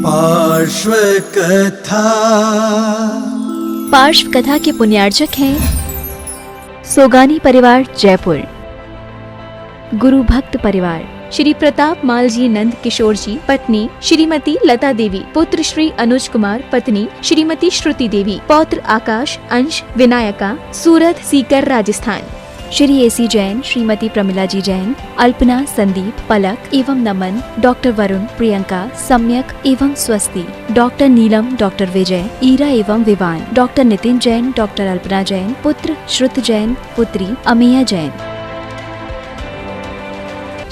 पार्श्व कथा। पार्श्व कथा के पुण्यार्चक हैं सोगानी परिवार जयपुर, गुरु भक्त परिवार, श्री प्रताप माल जी नंद किशोर जी, पत्नी श्रीमती लता देवी, पुत्र श्री अनुज कुमार, पत्नी श्रीमती श्रुति देवी, पौत्र आकाश, अंश, विनायका, सूरत, सीकर, राजस्थान। श्री एसी जैन, श्रीमती प्रमिला जी जैन, अल्पना, संदीप, पलक एवं नमन, डॉक्टर वरुण, प्रियंका, सम्यक एवं स्वस्ति, डॉक्टर नीलम, डॉक्टर विजय, ईरा एवं विवान, डॉक्टर नितिन जैन, डॉक्टर अल्पना जैन, पुत्र श्रुत जैन, पुत्री अमेया जैन,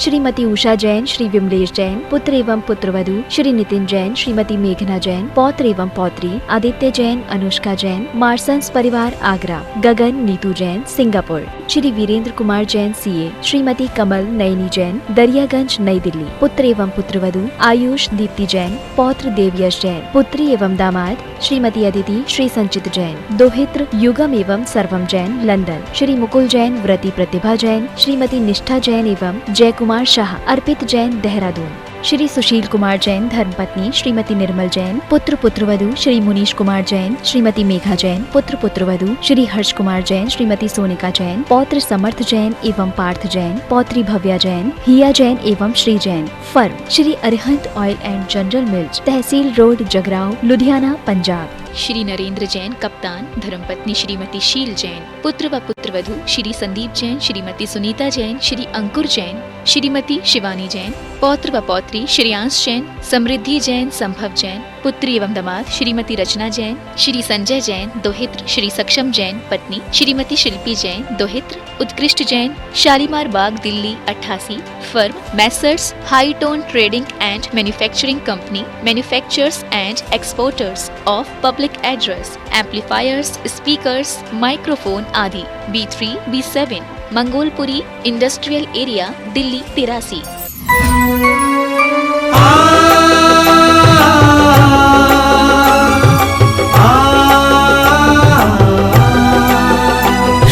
श्रीमती उषा जैन, श्री विमलेश जैन, पुत्र एवं पुत्रवधू श्री नितिन जैन, श्रीमती मेघना जैन, पौत्र एवं पौत्री आदित्य जैन, अनुष्का जैन, मार्सन्स परिवार आगरा, गगन, नीतू जैन, सिंगापुर, श्री वीरेंद्र कुमार जैन सीए, श्रीमती कमल नयनी जैन, दरियागंज, नई दिल्ली, पुत्र एवं पुत्रवधू आयुष, दीप्ति जैन, पौत्र देवयश जैन, पुत्री एवं दामाद श्रीमती अदिति, श्री संचित जैन, दोहित्र युगम एवं सर्वम जैन, लंदन, श्री मुकुल जैन, व्रती प्रतिभा जैन, श्रीमती निष्ठा जैन एवं जय कुमार शाह, अर्पित जैन, देहरादून, श्री सुशील कुमार जैन, धर्मपत्नी श्रीमती निर्मल जैन, पुत्र पुत्रवधू श्री मुनीश कुमार जैन, श्रीमती मेघा जैन, पुत्र पुत्रवधू श्री हर्ष कुमार जैन, श्रीमती सोनिका जैन, पौत्र समर्थ जैन एवं पार्थ जैन, पौत्री भव्या जैन, हिया जैन एवं Shri Jain. Firm Shri Arihant oil and general mills, Tehsil road, Jagraon, Ludhiana, Punjab. Shri Narendra Jain, कप्तान, धर्मपत्नी श्रीमती शील जैन, पुत्र व पुत्रवधू श्री संदीप जैन, श्रीमती सुनीता जैन, श्री अंकुर जैन, श्रीमती शिवानी जैन, पौत्र व पौत्री श्रेयांश जैन, समृद्धि जैन, संभव जैन, पुत्री एवं दामाद श्रीमती रचना जैन, श्री संजय जैन, दोहित्र श्री सक्षम जैन, पत्नी श्रीमती शिल्पी जैन, दोहित्र Utkrisht Jain, Shalimar Bagh, Delhi 88। Firm messrs high tone trading and manufacturing company, manufacturers and exporters of public address, amplifiers, speakers, microphone आदि। B3 B7 Mangolpuri industrial area, Delhi 83।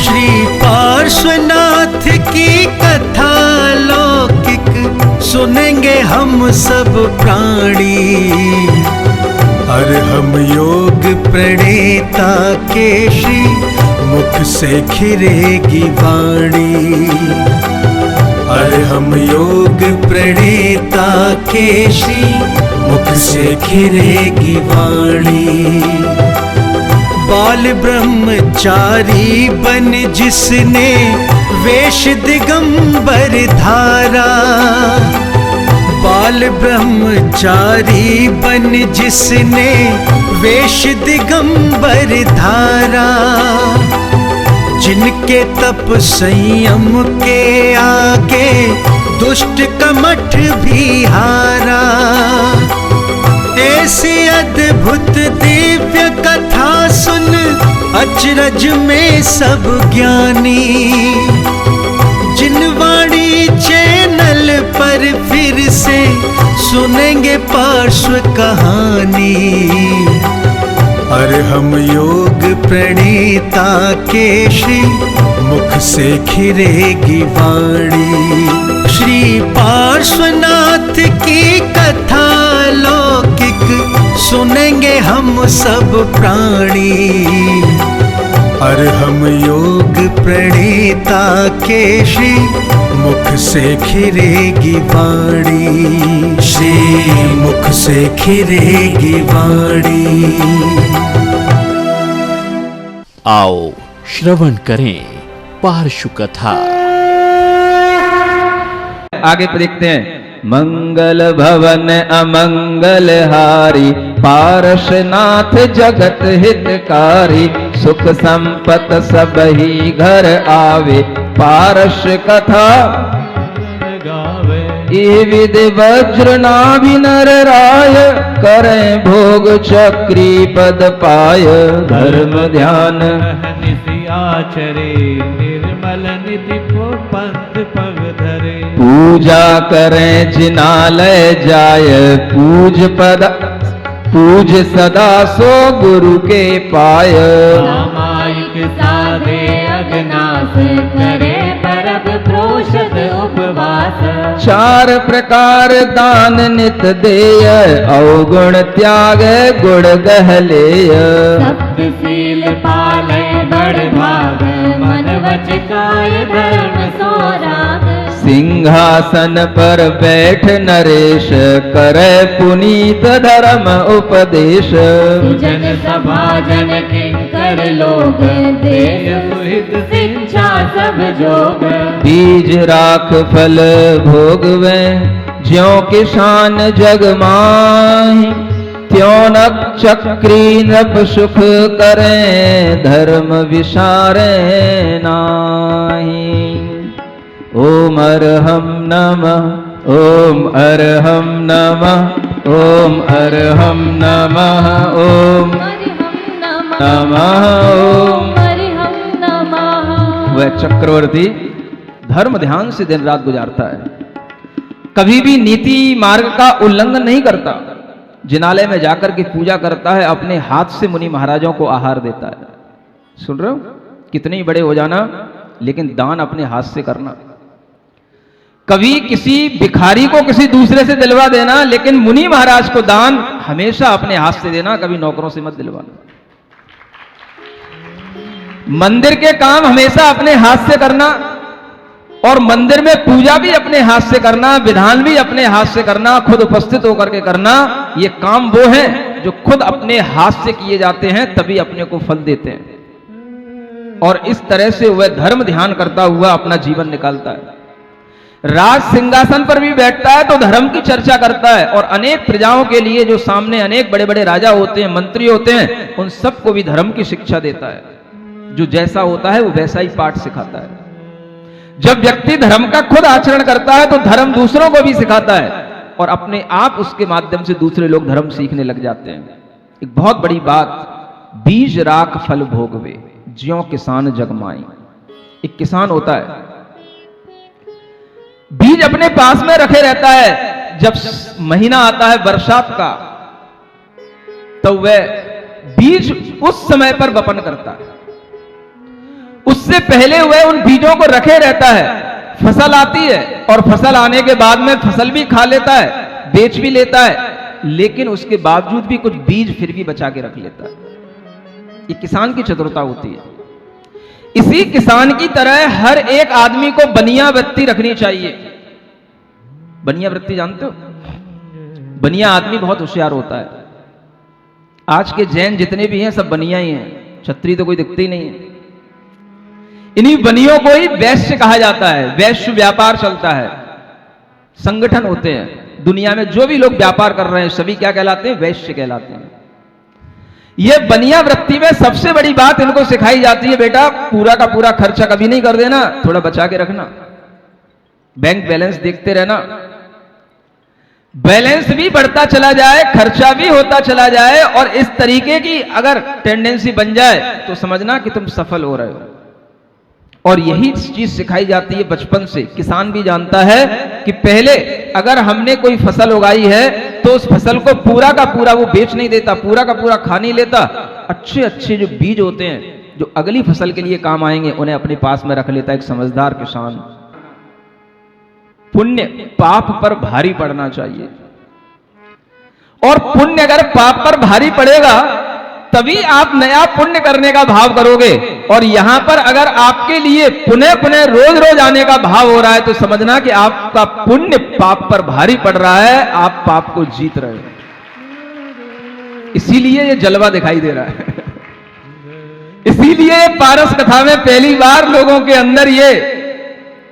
Shri Parshvanath की कथा लौकिक सुनेंगे हम सब प्राणी, और हम योग प्रणेता के श्री मुख से खिरेगी वाणी, और हम योग प्रणेता के श्री मुख से खिरेगी वाणी। बाल ब्रह्मचारी बन जिसने वेश दिगंबर धारा, बाल ब्रह्मचारी बन जिसने वेश दिगंबर धारा, जिनके तप संयम के आगे दुष्ट कमठ भी हारा, ऐसी अद्भुत दिव्य कथा सुन अचरज में सब ज्ञानी, जिन वाणी चैनल पर फिर से सुनेंगे पार्श्व कहानी, और हम योग प्रणेता के श्री मुख से खिरेगी वाणी। श्री पार्श्वनाथ की कथा लौकिक सुनेंगे हम सब प्राणी, और हम योग प्रणेता के श्री मुख से खिरेगी वाणी, श्री मुख से खिरेगी वाणी। आओ श्रवण करें पार्श्व कथा। आगे देखते हैं। मंगल भवन अमंगल हारी, पार्श्वनाथ जगत हितकारी, सुख संपत सब ही घर आवे, पार्श्व कथा गावे। ये विधि वज्र नाभि नर राय, करें भोग चक्री पद पाय, धर्म ध्यान आचरे, निर्मल निधि पंथ पग धरे, पूजा करें जिनालय जाय, पूज सदा सो गुरु के पाय, सामायिक साधे अगनास करे, परब प्रोषद उपवास, चार प्रकार दान नित देय, अवगुण त्याग गुण गहलेय। सप्तशील पाले बड़ भाग, मन वच काय धर्म सोराग। सिंहासन पर बैठ नरेश, करे पुनीत धर्म उपदेश। सुजन सभा जन किंकर लोग, देश सुहित शिक्षा सब जोग। बीज राख फल भोगवे, ज्यों किसान जग माहि। त्यों नक चक्री नृप सुख करें, धर्म विसारे नाहि। ओम अरहम नमः, ओम अरहम नमः, ओम अरहम नमः, ओम नमः, ओम। वह चक्रवर्ती धर्म ध्यान से दिन रात गुजारता है, कभी भी नीति मार्ग का उल्लंघन नहीं करता। जिनालय में जाकर के पूजा करता है, अपने हाथ से मुनि महाराजों को आहार देता है। सुन रहे हो, कितने ही बड़े हो जाना, लेकिन दान अपने हाथ से करना। कभी किसी भिखारी को किसी दूसरे से दिलवा देना, लेकिन मुनि महाराज को दान हमेशा अपने हाथ से देना, कभी नौकरों से मत दिलवाना। मंदिर के काम हमेशा अपने हाथ से करना, और मंदिर में पूजा भी अपने हाथ से करना, विधान भी अपने हाथ से करना, खुद उपस्थित होकर के करना। ये काम वो हैं जो खुद अपने हाथ से किए जाते हैं, तभी अपने को फल देते हैं। और इस तरह से वह धर्म ध्यान करता हुआ अपना जीवन निकालता है। राज सिंहासन पर भी बैठता है तो धर्म की चर्चा करता है, और अनेक प्रजाओं के लिए जो सामने अनेक बड़े बड़े राजा होते हैं, मंत्री होते हैं, उन सबको भी धर्म की शिक्षा देता है। जो जैसा होता है वो वैसा ही पाठ सिखाता है। जब व्यक्ति धर्म का खुद आचरण करता है तो धर्म दूसरों को भी सिखाता है, और अपने आप उसके माध्यम से दूसरे लोग धर्म सीखने लग जाते हैं। एक बहुत बड़ी बात, बीज राख फल भोगवे, ज्यों किसान जगमाई। एक किसान होता है, बीज अपने पास में रखे रहता है। जब महीना आता है बरसात का, तो वह बीज उस समय पर वपन करता है। उससे पहले वह उन बीजों को रखे रहता है। फसल आती है, और फसल आने के बाद में फसल भी खा लेता है, बेच भी लेता है, लेकिन उसके बावजूद भी कुछ बीज फिर भी बचा के रख लेता है। ये किसान की चतुरता होती है। इसी किसान की तरह हर एक आदमी को बनिया वृत्ति रखनी चाहिए। बनिया वृत्ति जानते हो? बनिया आदमी बहुत होशियार होता है। आज के जैन जितने भी हैं सब बनिया ही हैं, क्षत्रिय तो कोई दिखते ही नहीं है। इन्हीं बनियों को ही वैश्य कहा जाता है। वैश्य व्यापार चलता है, संगठन होते हैं। दुनिया में जो भी लोग व्यापार कर रहे हैं सभी क्या कहलाते हैं? वैश्य कहलाते हैं। ये बनिया वृत्ति में सबसे बड़ी बात इनको सिखाई जाती है, बेटा पूरा का पूरा खर्चा कभी नहीं कर देना, थोड़ा बचा के रखना, बैंक बैलेंस देखते रहना। बैलेंस भी बढ़ता चला जाए, खर्चा भी होता चला जाए, और इस तरीके की अगर टेंडेंसी बन जाए तो समझना कि तुम सफल हो रहे हो। और यही चीज सिखाई जाती है बचपन से। किसान भी जानता है कि पहले अगर हमने कोई फसल उगाई है तो उस फसल को पूरा का पूरा वो बेच नहीं देता, पूरा का पूरा खा नहीं लेता। अच्छे अच्छे जो बीज होते हैं जो अगली फसल के लिए काम आएंगे उन्हें अपने पास में रख लेता है एक समझदार किसान। पुण्य पाप पर भारी पड़ना चाहिए, और पुण्य अगर पाप पर भारी पड़ेगा तभी आप नया पुण्य करने का भाव करोगे। और यहां पर अगर आपके लिए पुनः पुनः रोज रोज आने का भाव हो रहा है तो समझना कि आपका पुण्य पाप पर भारी पड़ रहा है, आप पाप को जीत रहे हो। इसीलिए ये जलवा दिखाई दे रहा है। इसीलिए पारस कथा में पहली बार लोगों के अंदर ये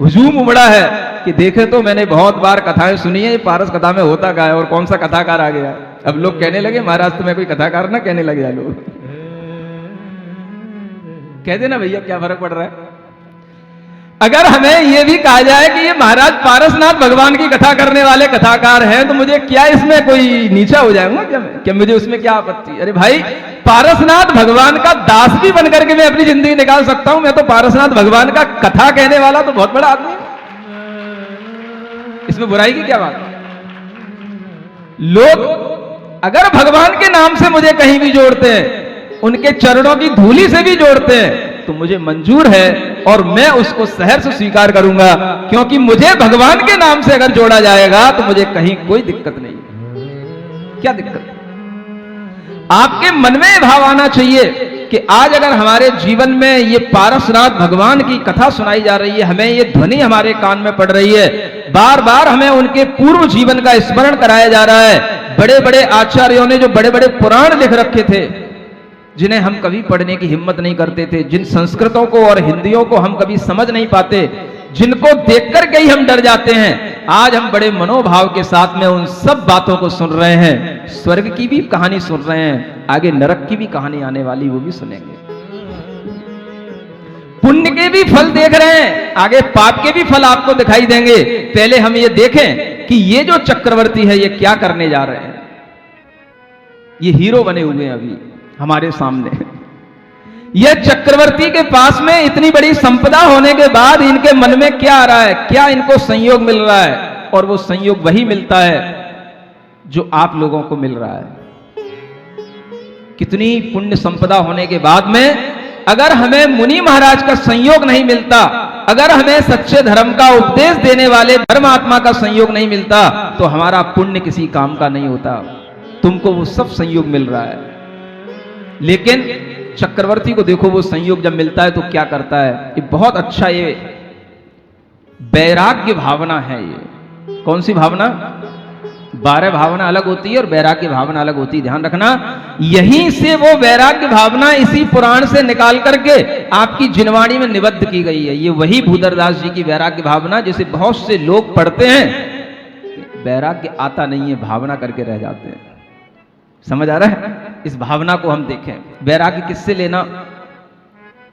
हुजूम उमड़ा है कि देखे तो मैंने बहुत बार कथाएं सुनी है, ये पारस कथा में होता क्या है और कौन सा कथाकार आ गया। अब लोग कहने लगे महाराज तुम्हें कोई कथाकार ना कहने लगे। लोग कह देना भैया क्या फर्क पड़ रहा है। अगर हमें यह भी कहा जाए कि ये महाराज पारसनाथ भगवान की कथा करने वाले कथाकार हैं तो मुझे क्या इसमें कोई नीचा हो जाएगा क्या मुझे उसमें क्या आपत्ति। अरे भाई पारसनाथ भगवान का दास भी बनकर के मैं अपनी जिंदगी निकाल सकता हूं। मैं तो पारसनाथ भगवान का कथा कहने वाला तो बहुत बड़ा आदमी, इसमें बुराई की क्या बात। लोग अगर भगवान के नाम से मुझे कहीं भी जोड़ते हैं, उनके चरणों की धूली से भी जोड़ते हैं, तो मुझे मंजूर है और मैं उसको सहर्ष स्वीकार करूंगा, क्योंकि मुझे भगवान के नाम से अगर जोड़ा जाएगा तो मुझे कहीं कोई दिक्कत नहीं। क्या दिक्कत? आपके मन में भाव आना चाहिए कि आज अगर हमारे जीवन में ये पारसनाथ भगवान की कथा सुनाई जा रही है, हमें ये ध्वनि हमारे कान में पड़ रही है, बार बार हमें उनके पूर्व जीवन का स्मरण कराया जा रहा है। बड़े बड़े आचार्यों ने जो बड़े बड़े पुराण लिख रखे थे, जिन्हें हम कभी पढ़ने की हिम्मत नहीं करते थे, जिन संस्कृतों को और हिंदियों को हम कभी समझ नहीं पाते, जिनको देखकर के ही हम डर जाते हैं, आज हम बड़े मनोभाव के साथ में उन सब बातों को सुन रहे हैं। स्वर्ग की भी कहानी सुन रहे हैं, आगे नरक की भी कहानी आने वाली, वो भी सुनेंगे। पुण्य के भी फल देख रहे हैं, आगे पाप के भी फल आपको दिखाई देंगे। पहले हम ये देखें कि ये जो चक्रवर्ती है ये क्या करने जा रहे हैं। ये हीरो बने हुए हैं अभी हमारे सामने। यह चक्रवर्ती के पास में इतनी बड़ी संपदा होने के बाद इनके मन में क्या आ रहा है, क्या इनको संयोग मिल रहा है, और वो संयोग वही मिलता है जो आप लोगों को मिल रहा है। कितनी पुण्य संपदा होने के बाद में अगर हमें मुनि महाराज का संयोग नहीं मिलता, अगर हमें सच्चे धर्म का उपदेश देने वाले धर्मात्मा का संयोग नहीं मिलता, तो हमारा पुण्य किसी काम का नहीं होता। तुमको वो सब संयोग मिल रहा है, लेकिन चक्रवर्ती को देखो, वो संयोग जब मिलता है तो क्या करता है। ये बहुत अच्छा, ये वैराग्य भावना है। ये कौन सी भावना? 12 भावना अलग होती है और वैराग्य भावना अलग होती है, ध्यान रखना। यहीं से वो वैराग्य भावना इसी पुराण से निकाल करके आपकी जिनवाणी में निबद्ध की गई है। ये वही भूधरदास जी की वैराग्य भावना, जिसे बहुत से लोग पढ़ते हैं, वैराग्य आता नहीं है, भावना करके रह जाते हैं। समझ आ रहा है? इस भावना को हम देखें। वैराग्य किससे लेना?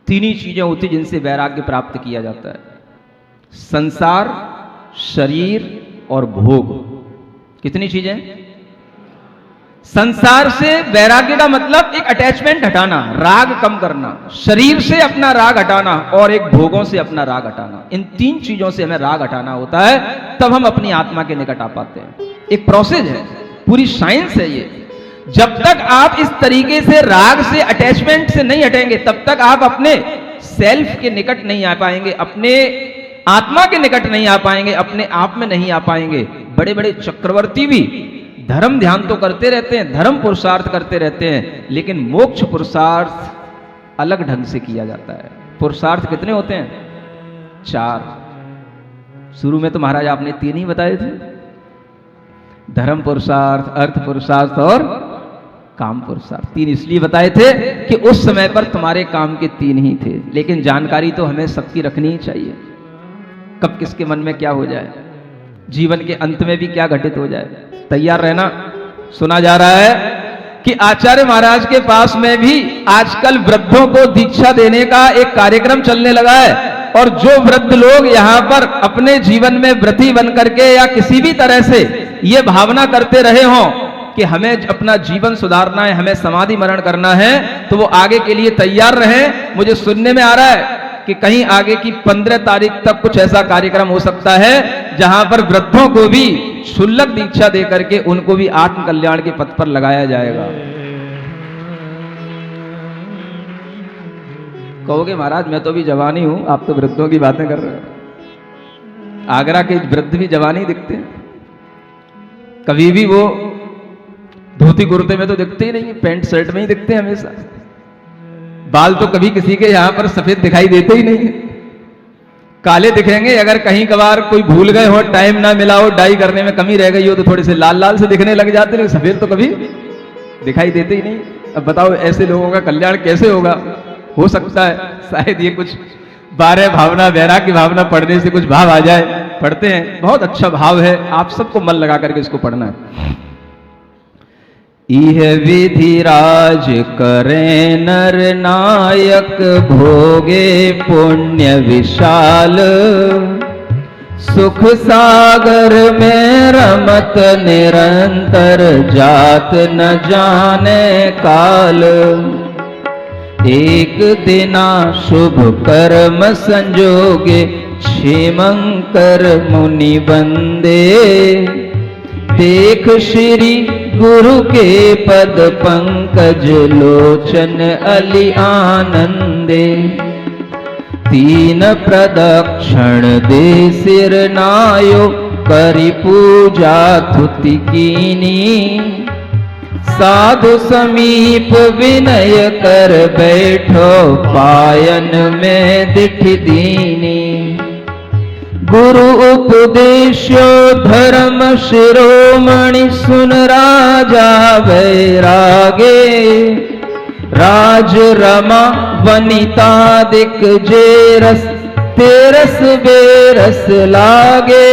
3 ही चीजें होती जिनसे वैराग्य प्राप्त किया जाता है: संसार, शरीर और भोग। कितनी चीजें? संसार से वैराग्य का मतलब एक अटैचमेंट हटाना, राग कम करना, शरीर से अपना राग हटाना, और एक भोगों से अपना राग हटाना। इन 3 चीजों से हमें राग हटाना होता है, तब हम अपनी आत्मा के निकट आ पाते हैं। एक प्रोसेस है, पूरी साइंस है ये। जब तक आप इस तरीके से राग से, अटैचमेंट से नहीं हटेंगे, तब तक आप अपने सेल्फ के निकट नहीं आ पाएंगे, अपने आत्मा के निकट नहीं आ पाएंगे, अपने आप में नहीं आ पाएंगे। बड़े बड़े चक्रवर्ती भी धर्म ध्यान तो करते रहते हैं, धर्म पुरुषार्थ करते रहते हैं, लेकिन मोक्ष पुरुषार्थ अलग ढंग से किया जाता है। पुरुषार्थ कितने होते हैं? 4। शुरू में तो महाराज आपने 3 ही बताए थे, धर्म पुरुषार्थ, अर्थ पुरुषार्थ और काम पुरुषार्थ। 3 इसलिए बताए थे कि उस समय पर तुम्हारे काम के 3 ही थे, लेकिन जानकारी तो हमें सबकी रखनी ही चाहिए, कब किसके मन में क्या हो जाए, जीवन के अंत में भी क्या घटित हो जाए। तैयार रहना। सुना जा रहा है कि आचार्य महाराज के पास में भी आजकल वृद्धों को दीक्षा देने का एक कार्यक्रम चलने लगा है, और जो वृद्ध लोग यहाँ पर अपने जीवन में व्रती बन करके या किसी भी तरह से ये भावना करते रहे हों कि हमें अपना जीवन सुधारना है, हमें समाधि मरण करना है, तो वो आगे के लिए तैयार रहें। मुझे सुनने में आ रहा है कि कहीं आगे की 15 तारीख तक कुछ ऐसा कार्यक्रम हो सकता है जहां पर वृद्धों को भी क्षुल्लक दीक्षा दे करके उनको भी आत्म कल्याण के पथ पर लगाया जाएगा। कहोगे महाराज मैं तो अभी जवान ही हूं, आप तो वृद्धों की बातें कर रहे हो। आगरा के वृद्ध भी जवान ही दिखते हैं, कभी भी वो धोती कुर्ते में तो दिखते ही नहीं, पेंट शर्ट में ही दिखते हैं हमेशा। बाल तो कभी किसी के यहां पर सफेद दिखाई देते ही नहीं, काले दिखेंगे। अगर कहीं कभार कोई भूल गए हो, टाइम ना मिला हो, डाई करने में कमी रह गई हो, तो थोड़े से लाल लाल से दिखने लग जाते हैं, सफेद तो कभी दिखाई देते ही नहीं। अब बताओ ऐसे लोगों का कल्याण कैसे होगा? हो सकता है शायद ये कुछ 12 भावना, वैराग्य भावना पढ़ने से कुछ भाव आ जाए। पढ़ते हैं, बहुत अच्छा भाव है, आप सबको मन लगा करके इसको पढ़ना है। इह विधि राज करे नर नायक, भोगे पुण्य विशाल, सुख सागर में रमत निरंतर, जात न जाने काल। एक दिना शुभ कर्म संजोगे, क्षेमंकर मुनि बंदे, देख श्री गुरु के पद पंकज, लोचन अली आनंदे। तीन प्रदक्षिण दे सिर नायो, करी पूजा थुति कीनी। साधु समीप विनय कर बैठो, पायन में दिठ दीनी। गुरु उपदेशो धर्म शिरोमणि, सुन राजा वैरागे। राज रमा वनिता दिक जे रस, तेरस बेरस लागे।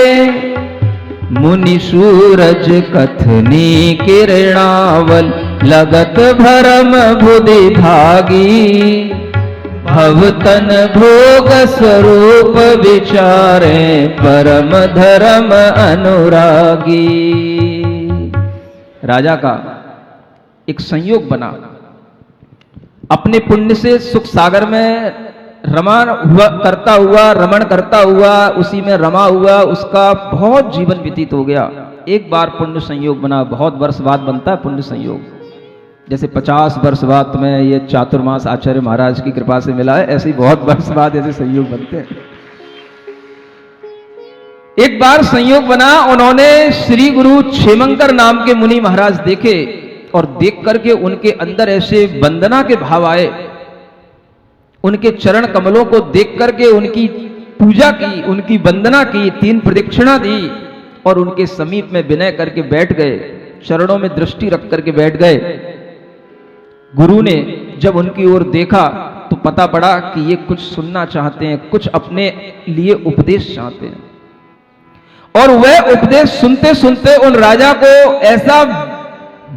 मुनि सूरज कथनी किरणावल, लगत भरम बुद्धि भागी। भव तन भोग स्वरूप विचारे, परम धर्म अनुरागी। राजा का एक संयोग बना, अपने पुण्य से सुख सागर में रमण करता हुआ उसी में रमा हुआ, उसका बहुत जीवन व्यतीत हो गया। एक बार पुण्य संयोग बना, बहुत वर्ष बाद बनता है पुण्य संयोग। जैसे 50 वर्ष बाद तुम्हें ये चातुर्मास आचार्य महाराज की कृपा से मिला है, ऐसे ही बहुत वर्ष बाद ऐसे संयोग बनते हैं। एक बार संयोग बना, उन्होंने श्री गुरु क्षेमंकर नाम के मुनि महाराज देखे, और देख करके उनके अंदर ऐसे वंदना के भाव आए। उनके चरण कमलों को देख करके उनकी पूजा की, उनकी वंदना की, 3 प्रदक्षिणा दी, और उनके समीप में विनय करके बैठ गए, चरणों में दृष्टि रख करके बैठ गए। गुरु ने जब उनकी ओर देखा तो पता पड़ा कि ये कुछ सुनना चाहते हैं, कुछ अपने लिए उपदेश चाहते हैं। और वह उपदेश सुनते सुनते उन राजा को ऐसा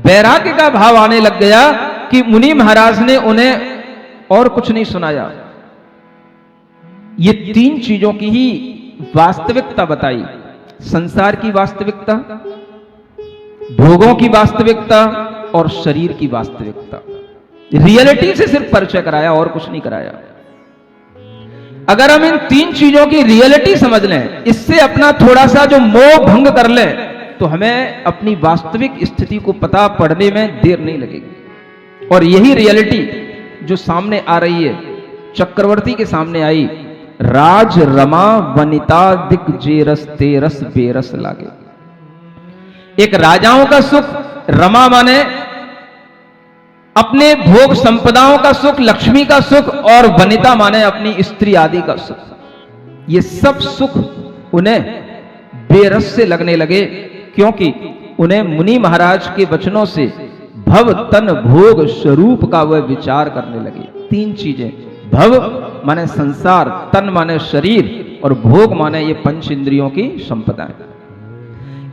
वैराग्य का भाव आने लग गया कि मुनि महाराज ने उन्हें और कुछ नहीं सुनाया। ये 3 चीजों की ही वास्तविकता बताई, संसार की वास्तविकता, भोगों की वास्तविकता और शरीर की वास्तविकता। रियलिटी से सिर्फ परिचय कराया और कुछ नहीं कराया। अगर हम इन 3 चीजों की रियलिटी समझ लें, इससे अपना थोड़ा सा जो मोह भंग कर लें, तो हमें अपनी वास्तविक स्थिति को पता पड़ने में देर नहीं लगेगी। और यही रियलिटी जो सामने आ रही है, चक्रवर्ती के सामने आई। राज रमा वनिता दिक जे रस, तेरस बेरस लागे। एक राजाओं का सुख, रमा माने अपने भोग संपदाओं का सुख, लक्ष्मी का सुख, और वनिता माने अपनी स्त्री आदि का सुख। ये सब सुख उन्हें बेरस से लगने लगे, क्योंकि उन्हें मुनि महाराज के वचनों से भव तन भोग स्वरूप का वह विचार करने लगे। 3 चीजें, भव माने संसार, तन माने शरीर, और भोग माने ये 5 इंद्रियों की संपदाएं।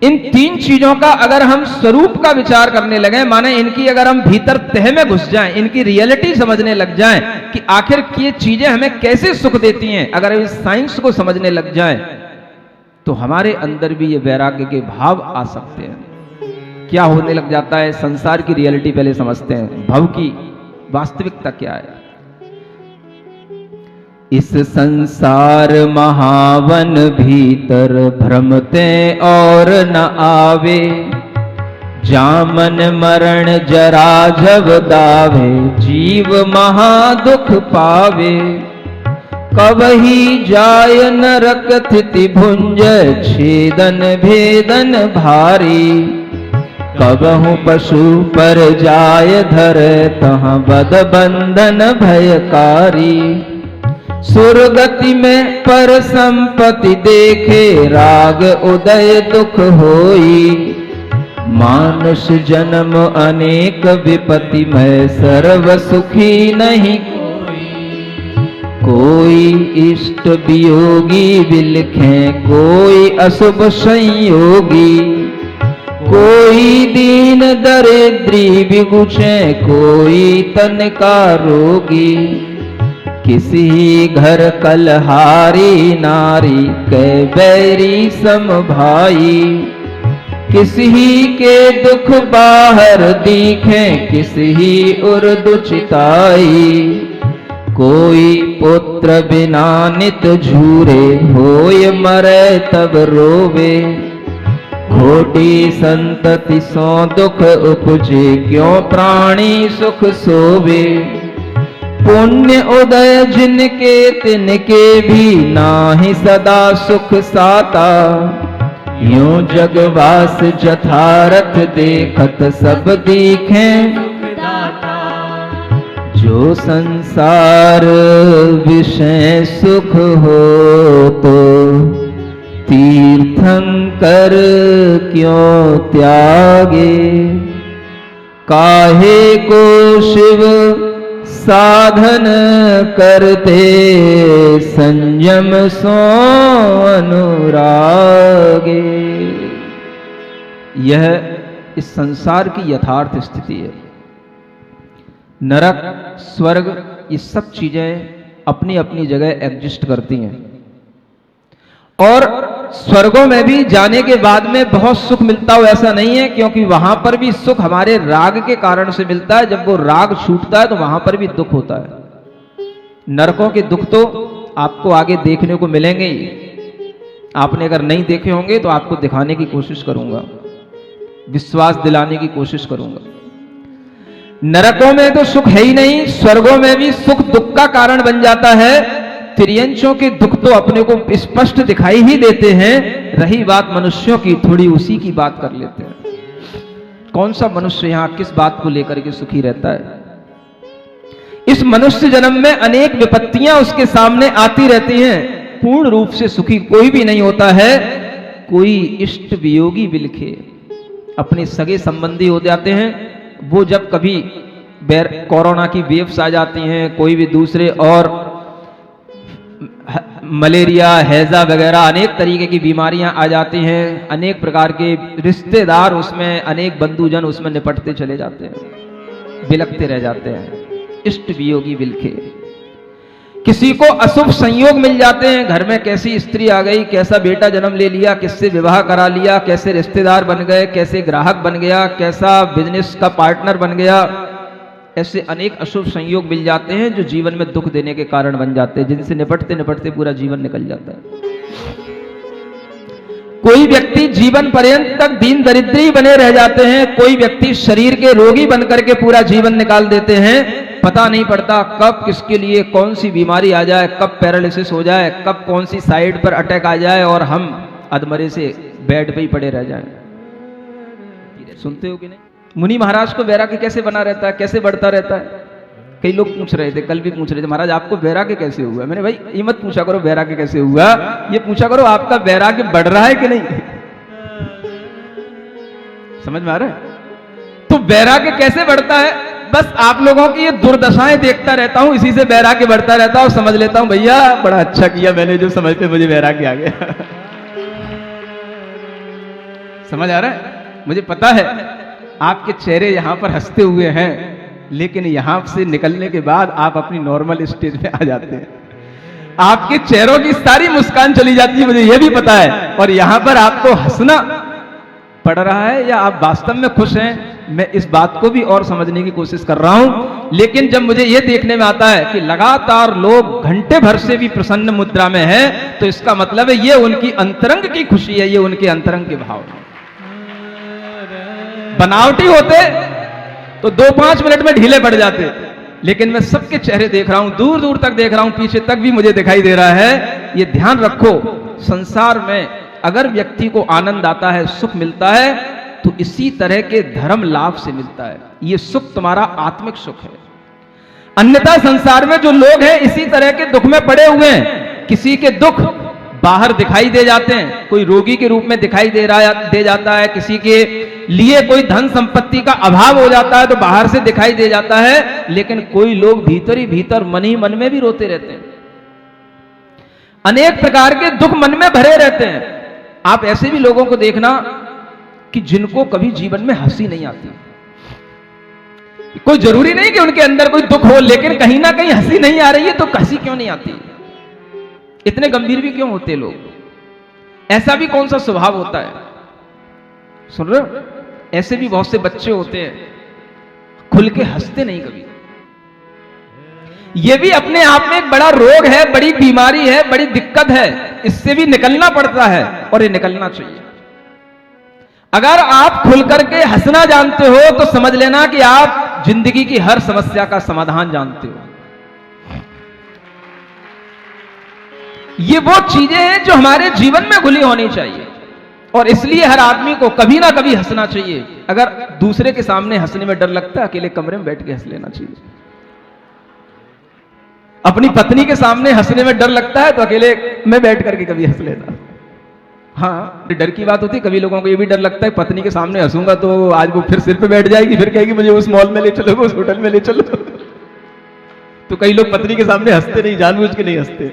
इन 3 चीजों का अगर हम स्वरूप का विचार करने लगे, माने इनकी अगर हम भीतर तह में घुस जाएं, इनकी रियलिटी समझने लग जाएं कि आखिर ये चीजें हमें कैसे सुख देती हैं, अगर हम इस साइंस को समझने लग जाएं, तो हमारे अंदर भी ये वैराग्य के भाव आ सकते हैं। क्या होने लग जाता है, संसार की रियलिटी पहले समझते हैं, भव की वास्तविकता क्या है। इस संसार महावन भीतर भ्रमते और न आवे, जामन मरण जरा जब दावे, जीव महादुख पावे। कबही जाय नरक थिति भुंज, छेदन भेदन भारी। कबहु पशु पर जाय धर, तहाँ बद बंधन भयकारी। सुरगति में पर संपत्ति देखे, राग उदय दुख होई। मानुष जन्म अनेक विपत्ति में, सर्व सुखी नहीं कोई। इष्ट वियोगी बिलखें, कोई अशुभ संयोगी। कोई दीन दरिद्री बिगुछे, कोई तन का रोगी। किसी घर कलहारी नारी, कै बैरी सम भाई। किसी के दुख बाहर दिखे, किसी उर्दु चिताई। कोई पुत्र बिना नित झूरे, होय मरे तब रोवे। घोटी संतति सो दुख उपजे, क्यों प्राणी सुख सोवे। पुण्य उदय जिनके तिनके भी नाहि सदा सुख साता, यूं जगवास जथारथ देखत सब दीखें, जो संसार विषय सुख हो तो तीर्थंकर क्यों त्यागे, काहे को शिव साधन करते संयम सो अनुरागे। यह इस संसार की यथार्थ स्थिति है। नरक, स्वर्ग, ये सब चीजें अपनी अपनी जगह एग्जिस्ट करती हैं, और स्वर्गों में भी जाने के बाद में बहुत सुख मिलता हो ऐसा नहीं है, क्योंकि वहां पर भी सुख हमारे राग के कारण से मिलता है। जब वो राग छूटता है तो वहां पर भी दुख होता है। नरकों के दुख तो आपको आगे देखने को मिलेंगे ही। आपने अगर नहीं देखे होंगे तो आपको दिखाने की कोशिश करूंगा, विश्वास दिलाने की कोशिश करूंगा। नरकों में तो सुख है ही नहीं, स्वर्गों में भी सुख दुख का कारण बन जाता है। तिर्यंचों के दुख तो अपने को स्पष्ट दिखाई ही देते हैं। रही बात मनुष्यों की, थोड़ी उसी की बात कर लेते हैं। कौन सा मनुष्य यहां किस बात को लेकर के सुखी रहता है? इस मनुष्य जन्म में अनेक विपत्तियां उसके सामने आती रहती हैं। पूर्ण रूप से सुखी कोई भी नहीं होता है। कोई इष्ट वियोगी बिलखे, अपने सगे संबंधी हो जाते हैं। वो जब कभी कोरोना की वेव्स आ जाती हैं, कोई भी दूसरे और मलेरिया, हैजा वगैरह अनेक तरीके की बीमारियां आ जाती हैं, अनेक प्रकार के रिश्तेदार उसमें, अनेक बंधुजन उसमें निपटते चले जाते हैं, बिलखते रह जाते हैं। इष्ट वियोगी बिलखे। किसी को अशुभ संयोग मिल जाते हैं, घर में कैसी स्त्री आ गई, कैसा बेटा जन्म ले लिया, किससे विवाह करा लिया, कैसे रिश्तेदार बन गए, कैसे ग्राहक बन गया, कैसा बिजनेस का पार्टनर बन गया। ऐसे अनेक अशुभ संयोग मिल जाते हैं जो जीवन में दुख देने के कारण बन जाते हैं, जिनसे निपटते निपटते पूरा जीवन निकल जाता है। कोई व्यक्ति जीवन पर्यंत तक दीन दरिद्री बने रह जाते हैं। कोई व्यक्ति शरीर के रोगी बन करके पूरा जीवन निकाल देते हैं। पता नहीं पड़ता कब किसके लिए कौन सी बीमारी आ जाए, कब पैरालिसिस हो जाए, कब कौन सी साइड पर अटैक आ जाए और हम अधमरे से बेड पे ही पड़े रह जाएं। सुनते हो कि नहीं? मुनि महाराज को वैराग्य कैसे बना रहता है, कैसे बढ़ता रहता है? कई लोग पूछ रहे थे, कल भी पूछ रहे थे, महाराज आपको वैराग्य कैसे हुआ? मैंने भाई ये मत पूछा करो वैराग्य कैसे हुआ, ये पूछा करो आपका वैराग्य बढ़ रहा है कि नहीं। समझ में आ रहा है? तो वैराग्य कैसे बढ़ता है? बस आप लोगों की ये दुर्दशाएं देखता रहता हूं, इसी से वैराग्य बढ़ता रहता हूं। समझ लेता हूं भैया बड़ा अच्छा किया मैंने जो समझ पे मुझे वैराग्य आ गया। समझ आ रहा है? मुझे पता है आपके चेहरे यहां पर हंसते हुए हैं, लेकिन यहां से निकलने के बाद आप अपनी नॉर्मल स्टेज में आ जाते हैं। आपके चेहरों की सारी मुस्कान चली जाती है, मुझे यह भी पता है। और यहां पर आपको हंसना पड़ रहा है या आप वास्तव में खुश हैं, मैं इस बात को भी और समझने की कोशिश कर रहा हूं। लेकिन जब मुझे यह देखने में आता है कि लगातार लोग घंटे भर से भी प्रसन्न मुद्रा में हैं, तो इसका मतलब है ये उनकी अंतरंग की खुशी है, ये उनके अंतरंग के भाव है। बनावटी होते तो 2-5 मिनट में ढीले पड़ जाते, लेकिन मैं सबके चेहरे देख रहा हूं, दूर दूर तक देख रहा हूं, पीछे तक भी मुझे दिखाई दे रहा है। ये ध्यान रखो, संसार में अगर व्यक्ति को आनंद आता है, सुख मिलता है, तो इसी तरह के धर्म लाभ से मिलता है। ये सुख तुम्हारा आत्मिक सुख है। अन्यथा संसार में जो लोग हैं इसी तरह के दुख में पड़े हुए हैं। किसी के दुख बाहर दिखाई दे जाते हैं, कोई रोगी के रूप में दिखाई दे जाता है, किसी के लिए कोई धन संपत्ति का अभाव हो जाता है तो बाहर से दिखाई दे जाता है, लेकिन कोई लोग भीतर ही भीतर मन ही मन में भी रोते रहते हैं। अनेक प्रकार के दुख मन में भरे रहते हैं। आप ऐसे भी लोगों को देखना कि जिनको कभी जीवन में हंसी नहीं आती। कोई जरूरी नहीं कि उनके अंदर कोई दुख हो, लेकिन कहीं ना कहीं हंसी नहीं आ रही है, तो हंसी क्यों नहीं आती? इतने गंभीर भी क्यों होते लोग? ऐसा भी कौन सा स्वभाव होता है? सुन रहे हो? ऐसे भी बहुत से बच्चे होते हैं, खुल के हंसते नहीं कभी। यह भी अपने आप में एक बड़ा रोग है, बड़ी बीमारी है, बड़ी दिक्कत है। इससे भी निकलना पड़ता है और ये निकलना चाहिए। अगर आप खुल करके हंसना जानते हो तो समझ लेना कि आप जिंदगी की हर समस्या का समाधान जानते हो। ये वो चीजें हैं जो हमारे जीवन में घुली होनी चाहिए, और इसलिए हर आदमी को कभी ना कभी हंसना चाहिए। अगर दूसरे के सामने हंसने में डर लगता है, अकेले कमरे में बैठ के हंस लेना चाहिए। अपनी पत्नी के सामने हंसने में डर लगता है तो अकेले में बैठ करके कभी हंस लेना। हाँ, डर की बात होती है। कभी लोगों को ये भी डर लगता है पत्नी के सामने हंसूंगा तो आज वो फिर सिर पे बैठ जाएगी, फिर कहेगी मुझे उस मॉल में ले चलो, उस होटल में ले चलो। तो कई लोग पत्नी के सामने हंसते नहीं, जानबूझ के नहीं हंसते,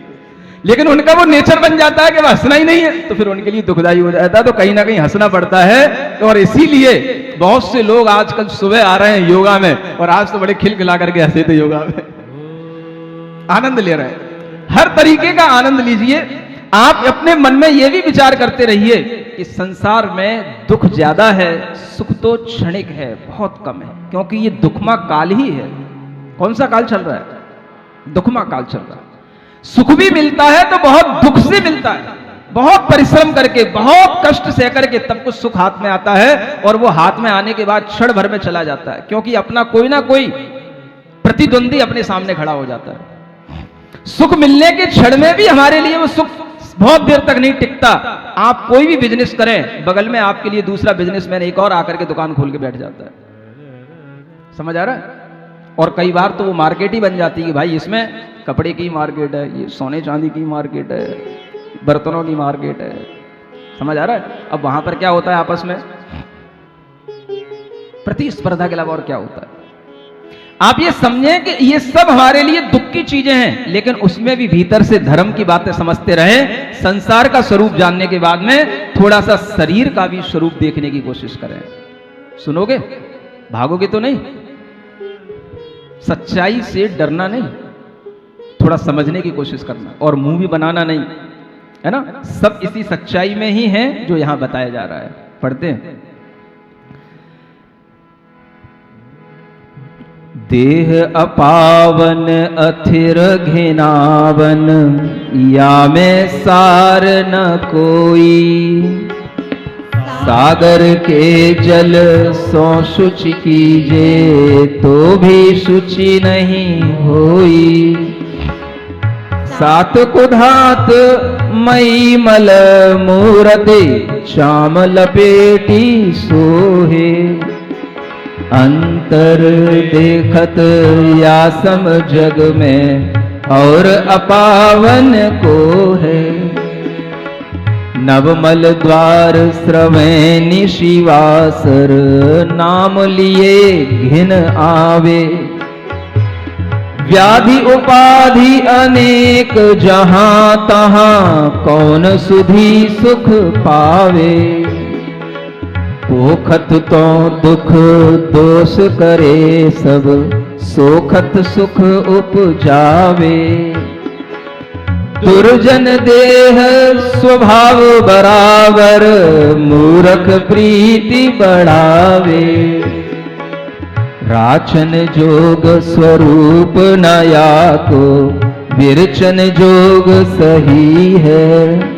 लेकिन उनका वो नेचर बन जाता है कि वह हंसना ही नहीं है, तो फिर उनके लिए दुखदाई हो जाता है। तो कहीं ना कहीं हंसना पड़ता है। और इसीलिए बहुत से लोग आजकल सुबह आ रहे हैं योगा में, और आज तो बड़े खिलखिला करके हंसे थे योगा में, आनंद ले रहे हैं। हर तरीके का आनंद लीजिए। आप अपने मन में यह भी विचार करते रहिए कि संसार में दुख ज्यादा है, सुख तो क्षणिक है, बहुत कम है, क्योंकि ये दुखमा काल ही है। कौन सा काल चल रहा है? दुखमा काल चल रहा है। सुख भी मिलता है तो बहुत दुख से मिलता है, बहुत परिश्रम करके, बहुत कष्ट सह करके तब कुछ सुख हाथ में आता है, और वो हाथ में आने के बाद क्षण भर में चला जाता है, क्योंकि अपना कोई ना कोई प्रतिद्वंदी अपने सामने खड़ा हो जाता है। सुख मिलने के क्षण में भी हमारे लिए वो सुख बहुत देर तक नहीं टिकता। आप कोई भी बिजनेस करें, बगल में आपके लिए दूसरा बिजनेसमैन एक और आकर के दुकान खोल के बैठ जाता है। समझ आ रहा है? और कई बार तो वो मार्केट ही बन जाती है कि भाई इसमें कपड़े की मार्केट है, ये सोने चांदी की मार्केट है, बर्तनों की मार्केट है। समझ आ रहा है? अब वहां पर क्या होता है? आपस में प्रतिस्पर्धा के अलावा और क्या होता है? आप ये समझें कि ये सब हमारे लिए दुख की चीजें हैं, लेकिन उसमें भी भीतर से धर्म की बातें समझते रहें। संसार का स्वरूप जानने के बाद में थोड़ा सा शरीर का भी स्वरूप देखने की कोशिश करें। सुनोगे? भागोगे तो नहीं। सच्चाई से डरना नहीं, थोड़ा समझने की कोशिश करना, और मुंह भी बनाना नहीं, है ना? सब इसी सच्चाई में ही है जो यहां बताया जा रहा है। पढ़ते हैं। देह अपावन अथिर घिनावन, या में सार न कोई। सागर के जल सो शुचि कीजे, तो भी शुचि नहीं होई। सात कुधात मई मल मूरते, श्याम लपेटी सोहे। अंतर देखत या सम जग में, और अपावन को है। नवमल द्वार श्रवैनी शिवासर, नाम लिए घिन आवे। व्याधि उपाधि अनेक जहां तहां, कौन सुधी सुख पावे। पोखत तो दुख दोष करे सब, सोखत सुख उपजावे। दुर्जन देह स्वभाव बराबर, मूर्ख प्रीति बढ़ावे। राचन जोग स्वरूप नया को, विरचन जोग सही है।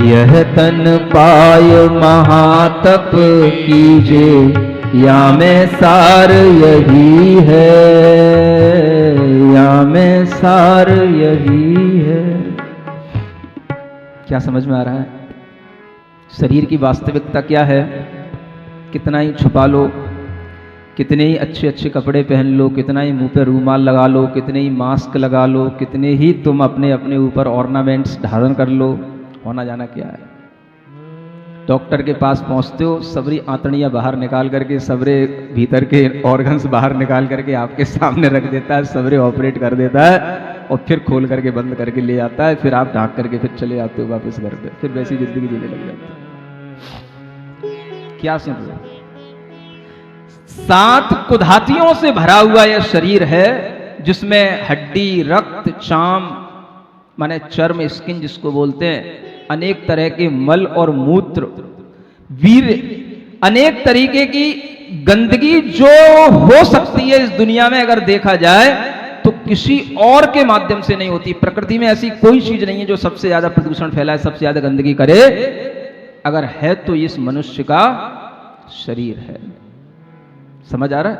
यह तन पाय महातप कीजे, या में सार यही है, या में सार यही है। क्या समझ में आ रहा है? शरीर की वास्तविकता क्या है? कितना ही छुपा लो, कितने ही अच्छे अच्छे कपड़े पहन लो, कितना ही मुंह पे रूमाल लगा लो, कितने ही मास्क लगा लो, कितने ही तुम अपने अपने ऊपर ऑर्नामेंट्स धारण कर लो, होना जाना क्या है? डॉक्टर के पास पहुंचते हो, सबरी आंतड़ियां बाहर निकाल करके, सबरे भीतर के ऑर्गन्स बाहर निकाल करके आपके सामने रख देता है, सबरे ऑपरेट कर देता है, और फिर खोल करके बंद करके ले जाता है। फिर आप ढाक करके फिर चले जाते हो वापस घर पे, फिर वैसी जिंदगी जीने लग जाते हो। क्या सुन रहे हो? 7 कुधातियों से भरा हुआ यह शरीर है, जिसमें हड्डी, रक्त, चाम माने चर्म, स्किन जिसको बोलते हैं, अनेक तरह के मल और मूत्र, वीर, अनेक तरीके की गंदगी जो हो सकती है इस दुनिया में, अगर देखा जाए तो किसी और के माध्यम से नहीं होती। प्रकृति में ऐसी कोई चीज नहीं है जो सबसे ज्यादा प्रदूषण फैलाए, सबसे ज्यादा गंदगी करे। अगर है तो इस मनुष्य का शरीर है। समझ आ रहा है?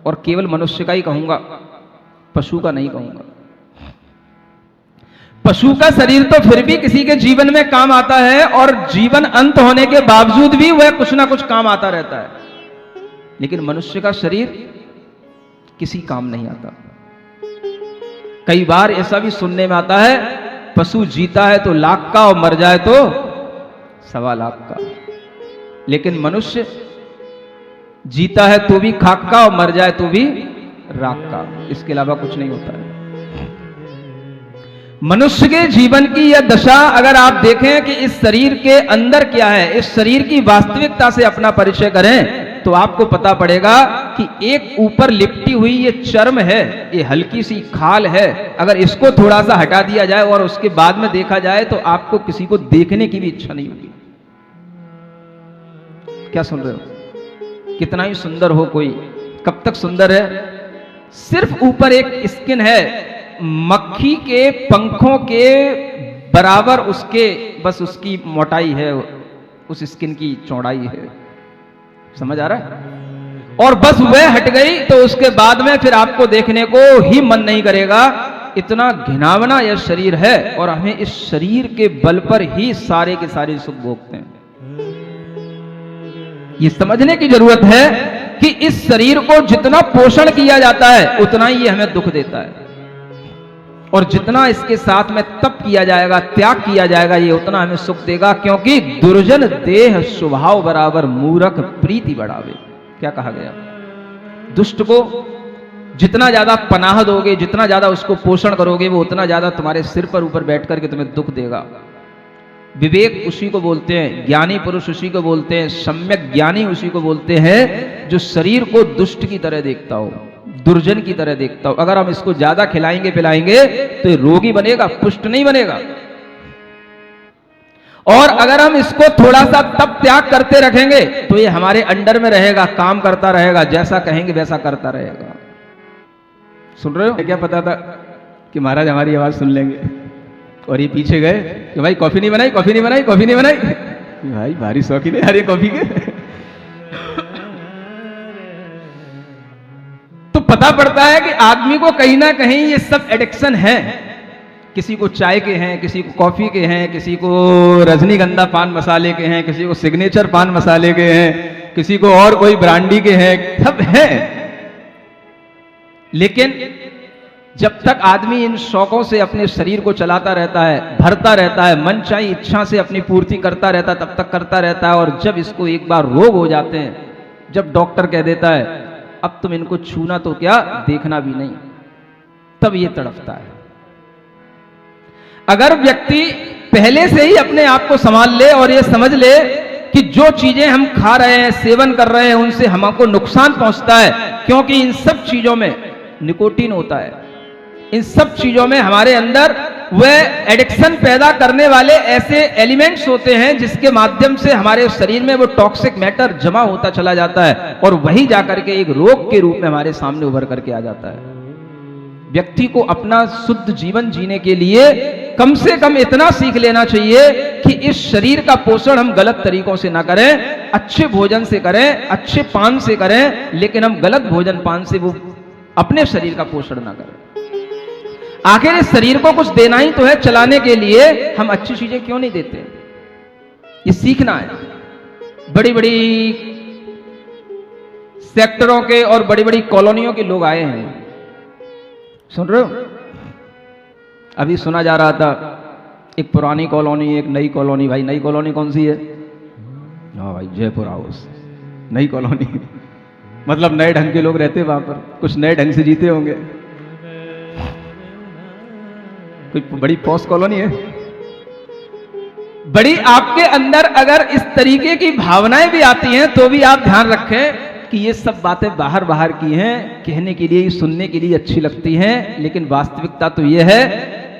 और केवल मनुष्य का ही कहूंगा, पशु का नहीं कहूंगा। पशु का शरीर तो फिर भी किसी के जीवन में काम आता है, और जीवन अंत होने के बावजूद भी वह कुछ ना कुछ काम आता रहता है, लेकिन मनुष्य का शरीर किसी काम नहीं आता। कई बार ऐसा भी सुनने में आता है, पशु जीता है तो लाख का और मर जाए तो 1.25 लाख का, लेकिन मनुष्य जीता है तो भी खाक का और मर जाए तो भी राख का, इसके अलावा कुछ नहीं होता है। मनुष्य के जीवन की यह दशा अगर आप देखें कि इस शरीर के अंदर क्या है, इस शरीर की वास्तविकता से अपना परिचय करें, तो आपको पता पड़ेगा कि एक ऊपर लिपटी हुई ये चर्म है, ये हल्की सी खाल है, अगर इसको थोड़ा सा हटा दिया जाए और उसके बाद में देखा जाए तो आपको किसी को देखने की भी इच्छा नहीं होगी। क्या सुन रहे हो? कितना ही सुंदर हो कोई, कब तक सुंदर है? सिर्फ ऊपर एक स्किन है, मक्खी के पंखों के बराबर उसके बस उसकी मोटाई है, उस स्किन की चौड़ाई है, समझ आ रहा है? और बस वह हट गई तो उसके बाद में फिर आपको देखने को ही मन नहीं करेगा। इतना घिनावना यह शरीर है, और हमें इस शरीर के बल पर ही सारे के सारे सुख भोगते हैं। ये समझने की जरूरत है कि इस शरीर को जितना पोषण किया जाता है उतना ही ये हमें दुख देता है, और जितना इसके साथ में तप किया जाएगा, त्याग किया जाएगा, ये उतना हमें सुख देगा। क्योंकि दुर्जन देह स्वभाव बराबर मूरख प्रीति बढ़ावे, क्या कहा गया? दुष्ट को जितना ज्यादा पनाह दोगे, जितना ज्यादा उसको पोषण करोगे, वो उतना ज्यादा तुम्हारे सिर पर ऊपर बैठ करके तुम्हें दुख देगा। विवेक उसी को बोलते हैं, ज्ञानी पुरुष उसी को बोलते हैं, सम्यक ज्ञानी उसी को बोलते हैं जो शरीर को दुष्ट की तरह देखता हो, दुर्जन की तरह देखता हो। अगर हम इसको ज्यादा खिलाएंगे पिलाएंगे तो ये रोगी बनेगा, पुष्ट नहीं बनेगा। और अगर हम इसको थोड़ा सा तप त्याग करते रखेंगे तो ये हमारे अंडर में रहेगा, काम करता रहेगा, जैसा कहेंगे वैसा करता रहेगा। सुन रहे हो? क्या पता था कि महाराज हमारी आवाज सुन लेंगे, और ये पीछे गए कि भाई कॉफी नहीं बनाई, कॉफी नहीं बनाई, कॉफी नहीं बनाई। भाई भारी शौकीन है यार कॉफी के। तो पता पड़ता है कि आदमी को कहीं ना कहीं ये सब एडिक्शन है। किसी को चाय के हैं, किसी को कॉफी के हैं, किसी को रजनीगंधा पान मसाले के हैं, किसी को सिग्नेचर पान मसाले के हैं, किसी को और कोई ब्रांडी के हैं, सब है। लेकिन जब तक आदमी इन शौकों से अपने शरीर को चलाता रहता है, भरता रहता है, मन चाही इच्छा से अपनी पूर्ति करता रहता है, तब तक करता रहता है। और जब इसको एक बार रोग हो जाते हैं, जब डॉक्टर कह देता है अब तुम इनको छूना तो क्या देखना भी नहीं, तब ये तड़पता है। अगर व्यक्ति पहले से ही अपने आप को संभाल ले और ये समझ ले कि जो चीजें हम खा रहे हैं, सेवन कर रहे हैं, उनसे हमको नुकसान पहुंचता है, क्योंकि इन सब चीजों में निकोटीन होता है, इन सब चीजों में हमारे अंदर वह एडिक्शन पैदा करने वाले ऐसे एलिमेंट्स होते हैं जिसके माध्यम से हमारे शरीर में वो टॉक्सिक मैटर जमा होता चला जाता है, और वही जाकर के एक रोग के रूप में हमारे सामने उभर करके आ जाता है। व्यक्ति को अपना शुद्ध जीवन जीने के लिए कम से कम इतना सीख लेना चाहिए कि इस शरीर का पोषण हम गलत तरीकों से ना करें, अच्छे भोजन से करें, अच्छे पान से करें, लेकिन हम गलत भोजन पान से वो अपने शरीर का पोषण ना करें। आखिर इस शरीर को कुछ देना ही तो है चलाने के लिए, हम अच्छी चीजें क्यों नहीं देते? ये सीखना है। बड़ी बड़ी सेक्टरों के और बड़ी बड़ी कॉलोनियों के लोग आए हैं, सुन रहे हो? अभी सुना जा रहा था एक पुरानी कॉलोनी, एक नई कॉलोनी। भाई नई कॉलोनी कौन सी है? हाँ भाई, जयपुर हाउस नई कॉलोनी। मतलब नए ढंग के लोग रहते वहां पर, कुछ नए ढंग से जीते होंगे। कोई बड़ी पॉश कॉलोनी है बड़ी। आपके अंदर अगर इस तरीके की भावनाएं भी आती हैं तो भी आप ध्यान रखें कि ये सब बातें बाहर बाहर की हैं, कहने के लिए, सुनने के लिए अच्छी लगती हैं, लेकिन वास्तविकता तो ये है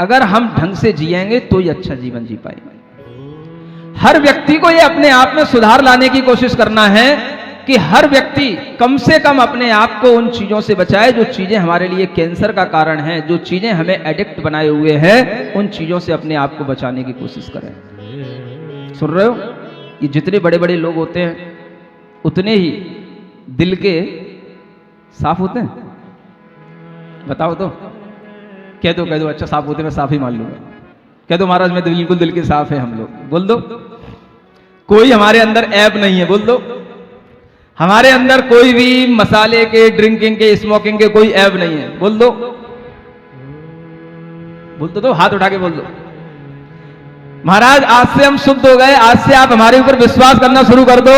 अगर हम ढंग से जिएंगे तो ही अच्छा जीवन जी पाएंगे। हर व्यक्ति को ये अपने आप में सुधार लाने की कोशिश करना है कि हर व्यक्ति कम से कम अपने आप को उन चीजों से बचाए जो चीजें हमारे लिए कैंसर का कारण हैं, जो चीजें हमें एडिक्ट बनाए हुए हैं, उन चीजों से अपने आप को बचाने की कोशिश करें। सुन रहे हो? ये जितने बड़े बड़े लोग होते हैं उतने ही दिल के साफ होते हैं? बताओ तो, कह दो अच्छा साफ होते, मैं साफ ही मान लूंगा। कह दो महाराज मैं तो बिल्कुल दिल के साफ है हम लोग, बोल दो। कोई हमारे अंदर ऐब नहीं है, बोल दो। हमारे अंदर कोई भी मसाले के, ड्रिंकिंग के, स्मोकिंग के कोई ऐब नहीं है, बोल दो। बोल दो, हाथ उठा के बोल दो। महाराज आज से हम शुद्ध हो गए, आज से आप हमारे ऊपर विश्वास करना शुरू कर दो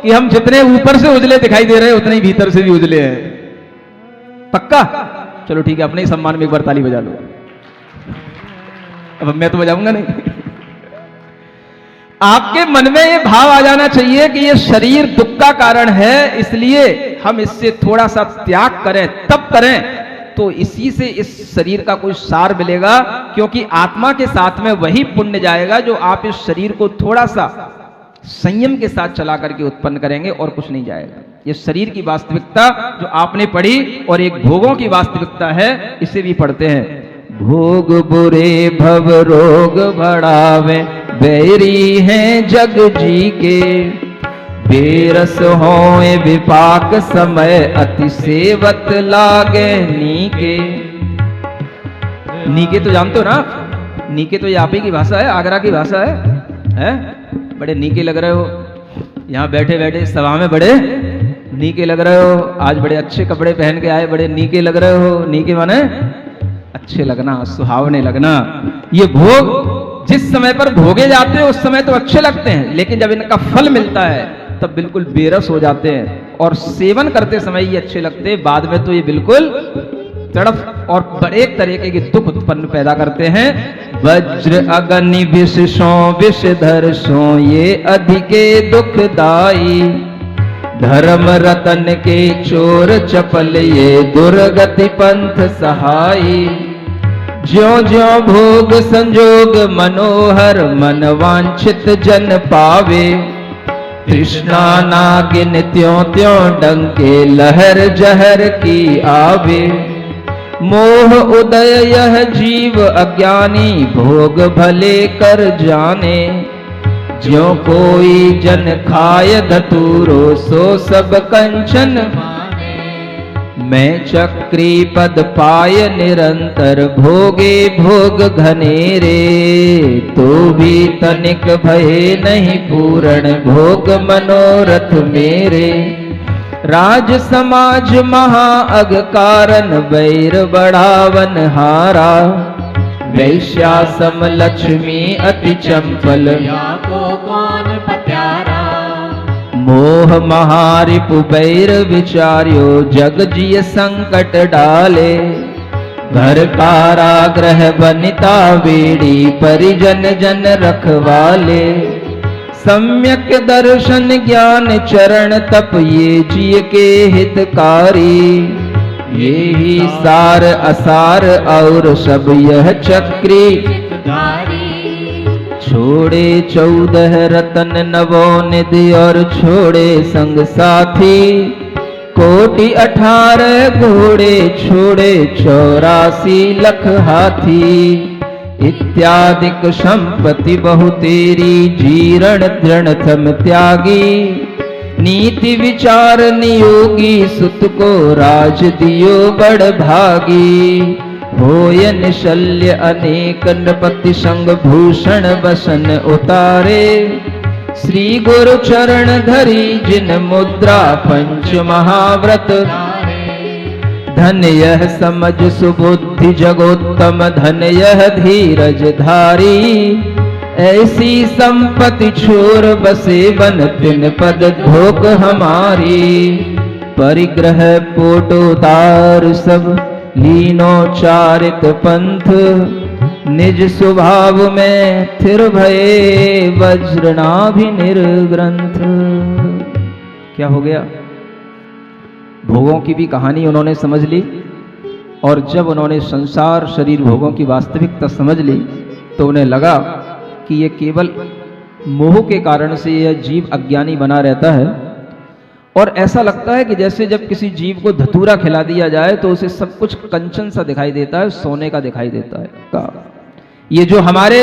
कि हम जितने ऊपर से उजले दिखाई दे रहे हैं उतने ही भीतर से भी उजले हैं। पक्का? चलो ठीक है, अपने ही सम्मान में एक बार ताली बजा लो। अब मैं तो बजाऊंगा नहीं। आपके मन में ये भाव आ जाना चाहिए कि ये शरीर दुख का कारण है, इसलिए हम इससे थोड़ा सा त्याग करें, तब करें तो इसी से इस शरीर का कोई सार मिलेगा, क्योंकि आत्मा के साथ में वही पुण्य जाएगा जो आप इस शरीर को थोड़ा सा संयम के साथ चला करके उत्पन्न करेंगे, और कुछ नहीं जाएगा। ये शरीर की वास्तविकता जो आपने पढ़ी, और एक भोगों की वास्तविकता है, इसे भी पढ़ते हैं। भोग बुरे भव रोग बढ़ावे, बैरी हैं जग जी के, बेरस होए विपाक समय, अति सेवत लागे नीके। नीके तो जानते हो ना, नीके तो ये आप ही की भाषा है, आगरा की भाषा है? बड़े नीके लग रहे हो, यहाँ बैठे बैठे सभा में बड़े नीके लग रहे हो, आज बड़े अच्छे कपड़े पहन के आए, बड़े नीके लग रहे हो। नीके माने अच्छे लगना, सुहावने लगना। ये भोग जिस समय पर भोगे जाते हैं उस समय तो अच्छे लगते हैं, लेकिन जब इनका फल मिलता है तब बिल्कुल बेरस हो जाते हैं, और सेवन करते समय ये अच्छे लगते हैं, बाद में तो ये बिल्कुल तड़फ और बड़े तरीके के दुख उत्पन्न पैदा करते हैं। वज्र अग्नि विषों विषधर सो, ये अधिके दुखदाई, धर्म रतन के चोर चपल, ये दुर्गति पंथ सहाई। ज्यो ज्यो भोग संजोग मनोहर, मन वांछित जन पावे, तृष्णा नागिन त्यों त्यों डंके, लहर जहर की आवे। मोह उदय यह जीव अज्ञानी, भोग भले कर जाने, ज्यों कोई जन खाय धतूरो, सो सब कंचन माने। मैं चक्री पद पाय निरंतर, भोगे भोग घनेरे, तो भी तनिक भय नहीं पूर्ण, भोग मनोरथ मेरे। राज समाज महा अग कारण, वैर बढ़ावन हारा, वैश्या सम लक्ष्मी अति चंपल, को कौन पत्यारा। मोह महारिपु बैर विचार्यो, जग जिय संकट डाले। घर कारागृह बनिता बेड़ी, परिजन जन रखवाले। सम्यक दर्शन ज्ञान चरण तप, ये जिय के हितकारी। ये ही सार असार और सब यह चक्री धारी। छोड़े 14 रतन नवोनिधि, और छोड़े संग साथी। कोटि 18 घोड़े, छोड़े 84 लख हाथी। इत्यादिक संपत्ति बहु तेरी, जीर्ण दृढ़ थम त्यागी। नीति विचार नियोगी, सुत को राज दियो बड़ भागी। होय निशल्य अनेक नृपति, संग भूषण बसन उतारे। श्री गुरु चरण धरी, जिन मुद्रा पंच महाव्रत। धन यह समझ सुबुद्धि जगोत्तम, धन यह धीरज धारी। ऐसी संपत्ति छोर बसे वन, तिन पद धोक हमारी। परिग्रह पोटोतार सब, लीनो चारित पंथ। निज स्वभाव में थिर भये, वज्रनाभि निर्ग्रंथ। क्या हो गया? भोगों की भी कहानी उन्होंने समझ ली, और जब उन्होंने संसार शरीर भोगों की वास्तविकता समझ ली तो उन्हें लगा कि ये केवल मोह के कारण से यह जीव अज्ञानी बना रहता है। और ऐसा लगता है कि जैसे जब किसी जीव को धतूरा खिला दिया जाए तो उसे सब कुछ कंचन सा दिखाई देता है, सोने का दिखाई देता है। ये जो हमारे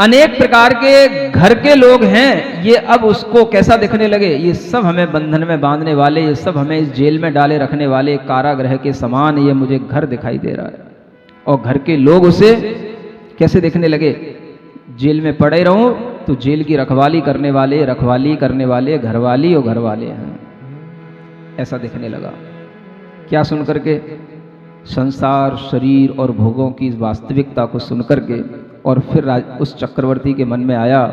अनेक प्रकार के घर के लोग हैं, ये अब उसको कैसा दिखने लगे? ये सब हमें बंधन में बांधने वाले, ये सब हमें इस जेल में डाले रखने वाले कारागृह के समान ये मुझे घर दिखाई दे रहा है। और घर के लोग उसे कैसे देखने लगे? जेल में पड़े रहो तो जेल की रखवाली करने वाले घरवाली और घरवाले हैं, ऐसा दिखने लगा। क्या सुन करके? संसार, शरीर और भोगों की वास्तविकता को सुन करके। और फिर उस चक्रवर्ती के मन में आया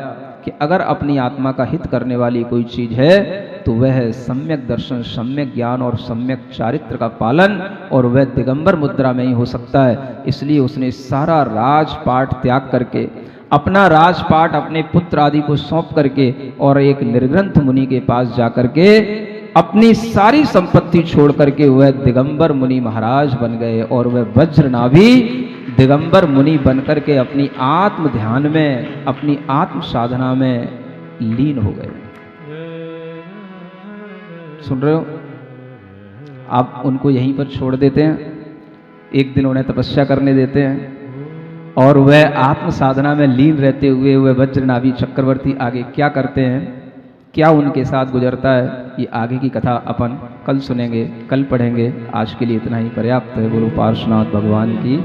कि अगर अपनी आत्मा का हित करने वाली कोई चीज है तो वह है सम्यक दर्शन, सम्यक ज्ञान और सम्यक चारित्र का पालन, और वह दिगंबर मुद्रा में ही हो सकता है। इसलिए उसने सारा राजपाट त्याग करके, अपना राजपाट अपने पुत्र आदि को सौंप करके और एक निर्ग्रंथ मुनि के पास जाकर के अपनी सारी संपत्ति छोड़ करके वह दिगंबर मुनि महाराज बन गए। और वह वज्रनाभि दिगंबर मुनि बनकर के अपनी आत्म ध्यान में, अपनी आत्म साधना में लीन हो गए। सुन रहे हो? आप उनको यहीं पर छोड़ देते हैं, एक दिन उन्हें तपस्या करने देते हैं, और वह आत्म साधना में लीन रहते हुए वह वज्रनाभि चक्रवर्ती आगे क्या करते हैं, क्या उनके साथ गुजरता है, ये आगे की कथा अपन कल सुनेंगे, कल पढ़ेंगे। आज के लिए इतना ही पर्याप्त है। गुरु पार्श्वनाथ भगवान की